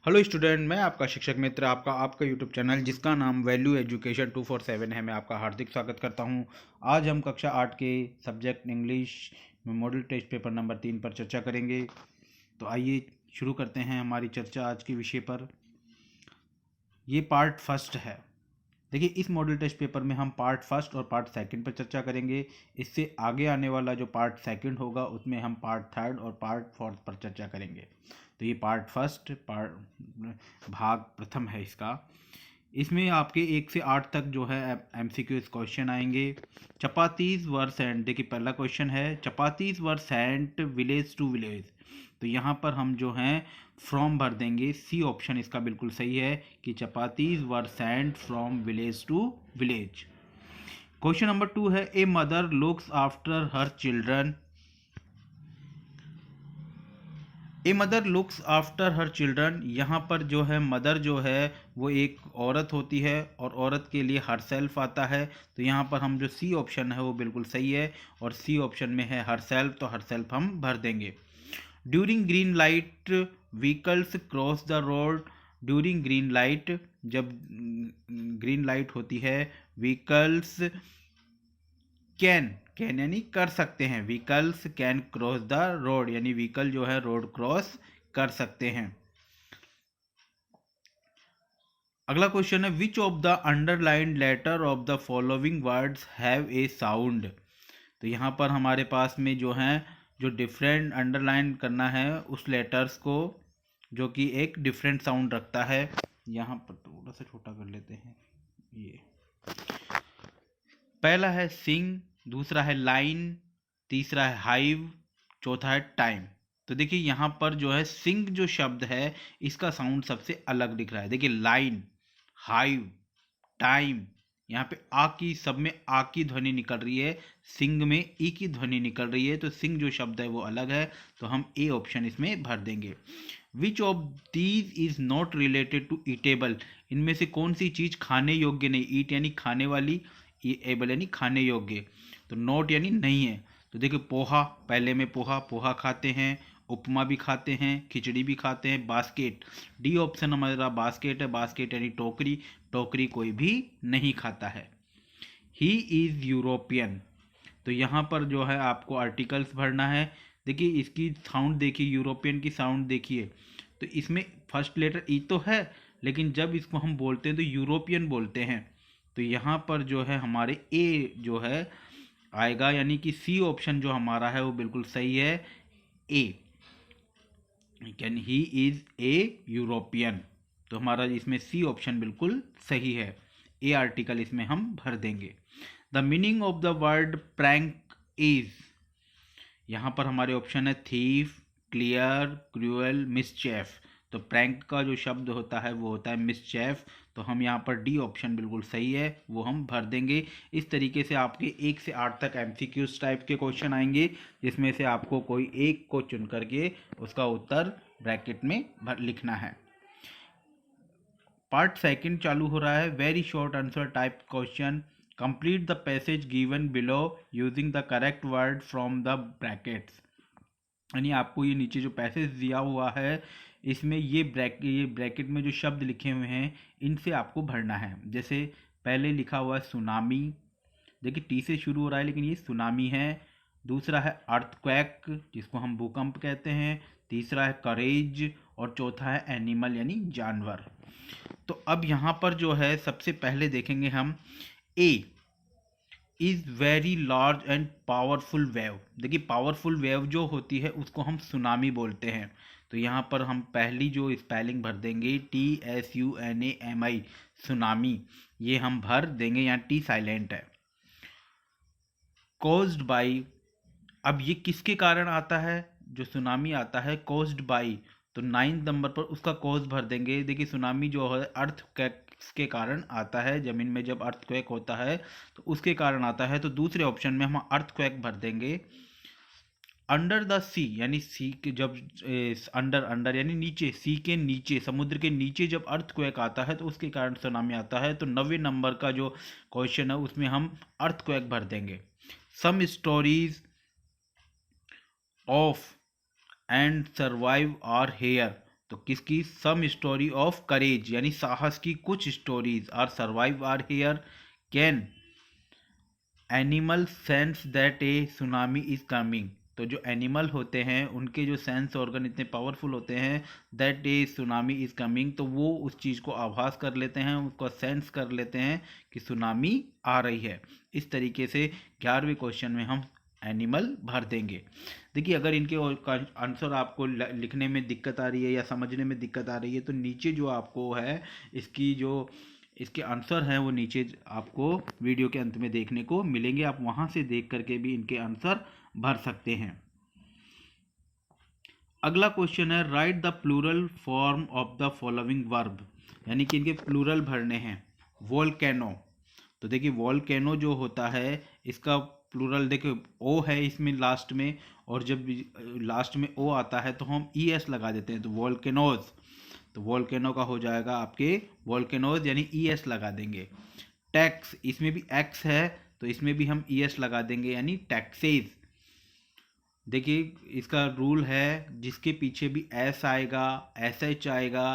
Hello student, मैं आपका शिक्षक मित्र आपका यूट्यूब चैनल जिसका नाम वैल्यू एजुकेशन 247 है, मैं आपका हार्दिक स्वागत करता हूं। आज हम कक्षा 8 के सब्जेक्ट इंग्लिश में मॉडल टेस्ट पेपर नंबर 3 पर चर्चा करेंगे। तो आइए शुरू करते हैं हमारी चर्चा आज के विषय पर। ये पार्ट फर्स्ट है। देखिए, इस मॉडल टेस्ट पेपर में हम पार्ट फर्स्ट और पार्ट सेकंड पर चर्चा करेंगे। इससे आगे आने वाला जो पार्ट सेकंड होगा उसमें हम पार्ट थर्ड और पार्ट फोर्थ पर चर्चा करेंगे। तो ये पार्ट फर्स्ट भाग प्रथम है इसका। इसमें आपके 1 से 8 तक जो है MCQs क्वेश्चन आएंगे। चपातीज वर सेंट, देखिए पहला क्वेश्चन है, chapatis were sent village to village. तो यहाँ पर हम जो हैं फ्रॉम भर देंगे। सी ऑप्शन इसका बिल्कुल सही है कि chapatis were sent from village to village. Question number 2 है, a mother looks after her children. A mother looks after her children, यहाँ पर जो है मदर जो है वो एक औरत होती है और औरत के लिए हर सेल्फ आता है। तो यहाँ पर हम जो सी ऑप्शन है वो बिल्कुल सही है और सी ऑप्शन में है हर सेल्फ, तो हर सेल्फ हम भर देंगे। During green light vehicles cross the road. During green light, जब ग्रीन लाइट होती है, व्हीकल्स कैन यानी कर सकते हैं, vehicles can cross the road यानी व्हीकल जो है रोड क्रॉस कर सकते हैं। अगला क्वेश्चन है, which of the underlined letter of the following words have a sound. तो यहाँ पर हमारे पास में जो है जो डिफरेंट अंडरलाइन करना है उस लेटर्स को जो कि एक डिफरेंट साउंड रखता है। यहाँ पर थोड़ा सा छोटा कर लेते हैं। ये पहला है सिंग, दूसरा है लाइन, तीसरा है हाइव, चौथा है टाइम। तो देखिए यहाँ पर जो है सिंग जो शब्द है इसका साउंड सबसे अलग दिख रहा है। देखिए लाइन, हाइव, टाइम, यहाँ पे आ की, सब में आ की ध्वनि निकल रही है, सिंग में ई की ध्वनि निकल रही है। तो सिंग जो शब्द है वो अलग है, तो हम ए ऑप्शन इसमें भर देंगे। Which of these is not related to eatable, इनमें से कौन सी चीज खाने योग्य नहीं। ईट यानी खाने वाली, एबल यानी खाने योग्य, तो नॉट यानी नहीं है। तो देखिए पोहा, पहले में पोहा, पोहा खाते हैं, उपमा भी खाते हैं, खिचड़ी भी खाते हैं। बास्केट, डी ऑप्शन हमारा बास्केट है, बास्केट यानी टोकरी, टोकरी कोई भी नहीं खाता है। ही इज यूरोपियन, तो यहाँ पर जो है आपको आर्टिकल्स भरना है। देखिए इसकी साउंड देखिए, यूरोपियन की साउंड देखिए, तो इसमें फर्स्ट लेटर ई तो है लेकिन जब इसको हम बोलते हैं तो यूरोपियन बोलते हैं। तो यहाँ पर जो है हमारे ए जो है आएगा, यानी कि सी ऑप्शन जो हमारा है वो बिल्कुल सही है, a, can he is a European. तो हमारा इसमें सी ऑप्शन बिल्कुल सही है, ए आर्टिकल इसमें हम भर देंगे। The meaning of the word prank is, यहाँ पर हमारे ऑप्शन है थीफ, क्लियर, क्रूअल, मिसचेफ। तो प्रैंक का जो शब्द होता है वो होता है मिसचेफ, तो हम यहाँ पर डी ऑप्शन बिल्कुल सही है वो हम भर देंगे। इस तरीके से आपके 1 से 8 तक MCQs टाइप के क्वेश्चन आएंगे, जिसमें से आपको कोई एक को चुन करके उसका उत्तर ब्रैकेट में लिखना है। पार्ट सेकंड चालू हो रहा है, very short answer type question. Complete the passage given below using the correct word from the brackets, यानी आपको ये नीचे जो पैसेज दिया हुआ है इसमें ये ब्रैकेट में जो शब्द लिखे हुए हैं इनसे आपको भरना है। जैसे पहले लिखा हुआ है सुनामी, देखिए टी से शुरू हो रहा है लेकिन ये सुनामी है। दूसरा है अर्थक्वेक जिसको हम भूकंप कहते हैं। तीसरा है करेज और चौथा है एनिमल यानी जानवर। तो अब यहाँ पर जो है सबसे पहले देखेंगे हम a is very large and powerful wave. देखिए पावरफुल वेव जो होती है उसको हम सुनामी बोलते हैं। तो यहाँ पर हम पहली जो स्पेलिंग भर देंगे TSUNAMI, सुनामी, ये हम भर देंगे, यहाँ टी साइलेंट है। कॉज्ड बाई, अब ये किसके कारण आता है, जो सुनामी आता है कॉज्ड बाई, तो 9 नंबर पर उसका कॉज भर देंगे। देखिए सुनामी जो है अर्थक्वेक के कारण आता है, जमीन में जब अर्थक्वेक होता है तो उसके कारण आता है, तो दूसरे ऑप्शन में हम अर्थक्वेक भर देंगे। अंडर द सी, यानी सी के जब अंडर यानी नीचे, सी के नीचे, समुद्र के नीचे जब अर्थक्वेक आता है तो उसके कारण सुनामी आता है। तो 90 नंबर का जो क्वेश्चन है उसमें हम अर्थक्वेक भर देंगे। Some stories of and survive are here, तो किसकी? सम स्टोरी ऑफ करेज, यानी साहस की कुछ stories are survive are here. Can animal sense that a tsunami is coming. तो जो एनिमल होते हैं उनके जो सेंस ऑर्गन इतने पावरफुल होते हैं, that a tsunami is coming, तो वो उस चीज़ को आभास कर लेते हैं, उसको सेंस कर लेते हैं कि सुनामी आ रही है। इस तरीके से 11वें क्वेश्चन में हम एनिमल भर देंगे। देखिए, अगर इनके आंसर आपको लिखने में दिक्कत आ रही है या समझने में दिक्कत आ रही है, तो नीचे जो आपको है इसके आंसर हैं वो नीचे आपको वीडियो के अंत में देखने को मिलेंगे। आप वहां से देख करके भी इनके आंसर भर सकते हैं। अगला क्वेश्चन है, write the plural form of the following verb, यानी कि इनके प्लूरल भरने हैं। वोल्केनो, तो देखिए वोल्केनो जो होता है इसका प्लूरल देखिए ओ है इसमें लास्ट में, और जब लास्ट में ओ आता है तो हम ई एस लगा देते हैं, तो वोल्केनोज, तो वोल्केनो का हो जाएगा आपके वोल्केनोज, यानी ई एस लगा देंगे। टैक्स, इसमें भी एक्स है तो इसमें भी हम ई एस लगा देंगे, यानी टैक्सेज। देखिए इसका रूल है, जिसके पीछे भी एस आएगा, एस एच आएगा,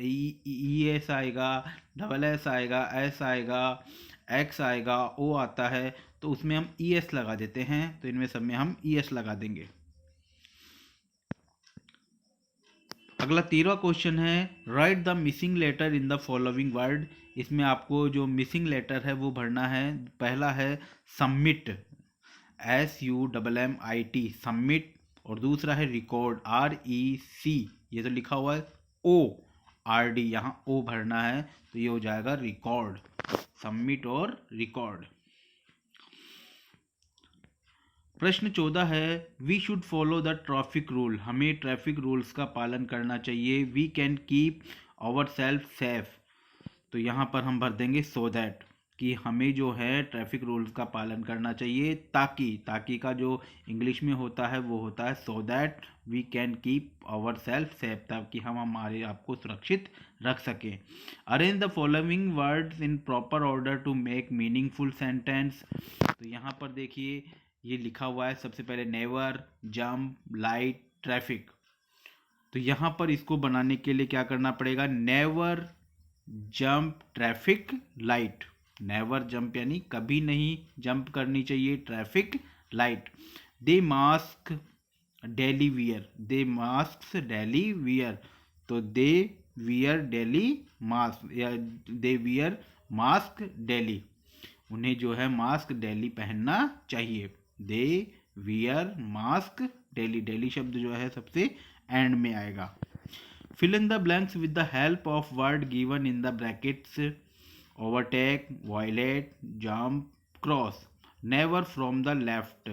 ई एस आएगा, डबल एस आएगा, एस आएगा, एक्स आएगा, ओ आता है, तो उसमें हम ई एस लगा देते हैं, तो इनमें सब में हम ई एस लगा देंगे। अगला 13वां क्वेश्चन है, write the missing letter in the following word. इसमें आपको जो मिसिंग लेटर है वो भरना है। पहला है सबमिट, SUMMIT, सबमिट, और दूसरा है रिकॉर्ड, REC, ये तो लिखा हुआ है, ORD, यहाँ ओ भरना है, तो ये हो जाएगा रिकॉर्ड, सबमिट और रिकॉर्ड। प्रश्न 14 है, we should follow the traffic rule, हमें ट्रैफिक रूल्स का पालन करना चाहिए। We can keep our self safe, तो यहाँ पर हम भर देंगे सो दैट, कि हमें जो है ट्रैफिक रूल्स का पालन करना चाहिए, ताकि का जो इंग्लिश में होता है वो होता है so that we can keep our self safe, ताकि हम हमारे आप को सुरक्षित रख सकें। Arrange the following words in proper order to make meaningful sentence, तो यहाँ पर देखिए ये लिखा हुआ है, सबसे पहले नेवर, जंप, लाइट, ट्रैफिक। तो यहाँ पर इसको बनाने के लिए क्या करना पड़ेगा, never jump traffic light, never jump यानी कभी नहीं जंप करनी चाहिए ट्रैफिक लाइट। दे मास्क डेली वियर, दे मास्क डेली वियर, तो दे वियर डेली मास्क, या दे वियर मास्क डेली, उन्हें जो है मास्क डेली पहनना चाहिए। They wear mask daily, daily शब्द जो है सबसे एंड में आएगा। Fill in the blanks with the help of word given in the brackets: overtake, violate, jump, cross, never from the left।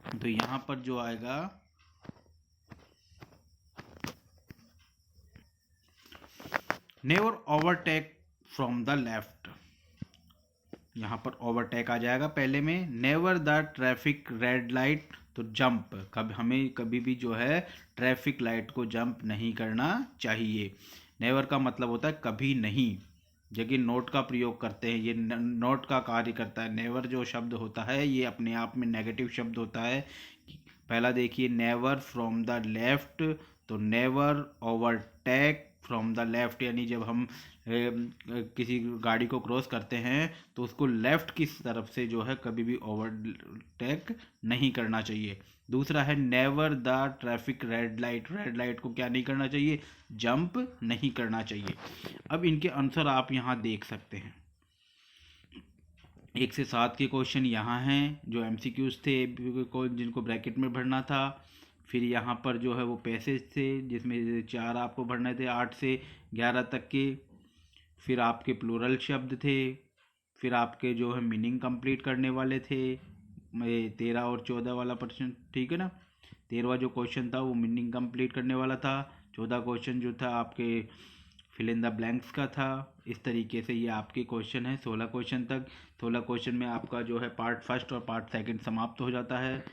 तो यहाँ पर जो आएगा never overtake from the left, यहाँ पर ओवरटेक आ जाएगा पहले में। Never the traffic red light, तो जंप, हमें कभी भी जो है ट्रैफिक लाइट को जंप नहीं करना चाहिए। नेवर का मतलब होता है कभी नहीं, जबकि नोट का प्रयोग करते हैं, ये नोट का कार्य करता है। नेवर जो शब्द होता है ये अपने आप में नेगेटिव शब्द होता है। पहला देखिए, नेवर फ्रॉम द लेफ्ट, तो never overtake from the left, यानी जब हम किसी गाड़ी को क्रॉस करते हैं तो उसको लेफ्ट की तरफ से जो है कभी भी ओवरटेक नहीं करना चाहिए। दूसरा है never the traffic red light, red light को क्या नहीं करना चाहिए, जंप नहीं करना चाहिए। अब इनके आंसर आप यहाँ देख सकते हैं, 1 से 7 के क्वेश्चन यहाँ हैं जो MCQs थे, जिनको ब्रैकेट में भरना था। फिर यहाँ पर जो है वो पैसेज थे जिसमें 4 आपको भरने थे 8 से 11 तक के। फिर आपके प्लूरल शब्द थे। फिर आपके जो है मीनिंग कंप्लीट करने वाले थे 13 और 14 वाला प्रश्न, ठीक है ना। 13वां जो क्वेश्चन था वो मीनिंग कंप्लीट करने वाला था। 14 क्वेश्चन जो था आपके फिल इन द ब्लैंक्स का था। इस तरीके से ये आपके क्वेश्चन है 16 क्वेश्चन तक। 16 क्वेश्चन में आपका जो है पार्ट फर्स्ट और पार्ट सेकंड समाप्त हो जाता है।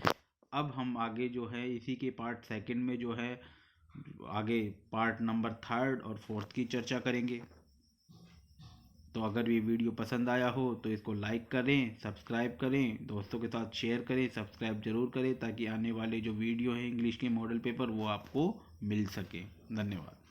अब हम आगे जो है इसी के पार्ट सेकंड में जो है आगे पार्ट नंबर 3 और 4 की चर्चा करेंगे। तो अगर ये वीडियो पसंद आया हो तो इसको लाइक करें, सब्सक्राइब करें, दोस्तों के साथ शेयर करें, सब्सक्राइब जरूर करें ताकि आने वाले जो वीडियो है इंग्लिश के मॉडल पेपर वो आपको मिल सके। धन्यवाद।